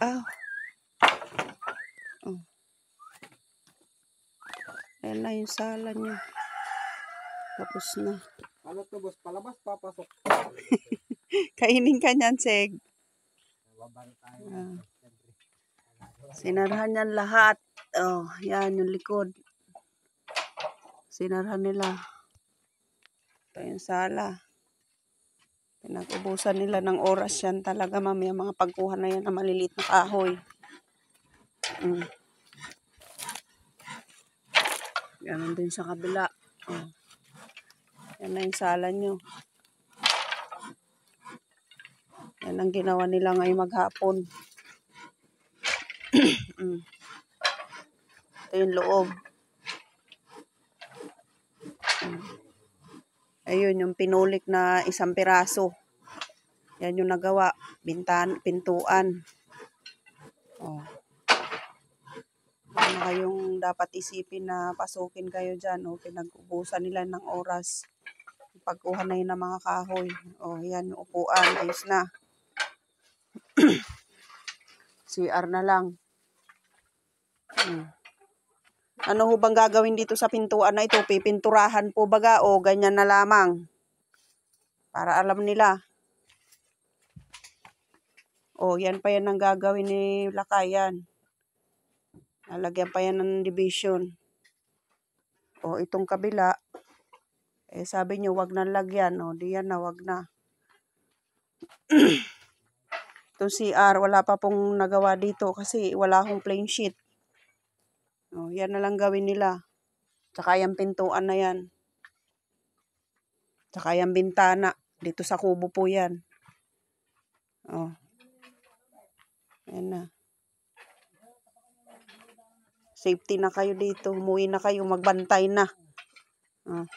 Ah. Oh. Ayan na yung sala niya. Tapos na. Ano to, boss? Palabas, papasok. Kainin ka niyan, Seg. Sinarhan niyan lahat. Oh, yan yung likod. Sinarhan nila. Ito yung sala. Pinag-ubusan nila ng oras yan talaga, mamaya mga pagkuha na yan na maliliit na kahoy. Ganon din sa kabila. Oh. Yan na yung sala nyo. Yan ang ginawa nila ngayong maghapon. Ito yung loob. Ayun, yung pinulik na isang piraso. Yan yung nagawa. Pintuan. Oh. Ano kayong dapat isipin na pasukin kayo dyan. Oh. Pinag-ubusan nila ng oras. Pagkuha na yun ng mga kahoy. Oh, yan yung upuan. Ayos na. CR na lang. Ano ho bang gagawin dito sa pintuan na ito? Pipinturahan po baga o ganyan na lamang? Para alam nila. O, yan pa yan ang gagawin ni Lakay yan. Lalagyan pa yan ng division. O, itong kabila. Eh, sabi nyo, wag na lagyan. O, di yan na, wag na. Itong CR, wala pa pong nagawa dito kasi wala akong plain sheet. O, yan na lang gawin nila. Tsaka yung pintuan na yan. Tsaka yung bintana. Dito sa kubo po yan. O. Ayan na. Safety na kayo dito. Umuwi na kayo. Magbantay na. O.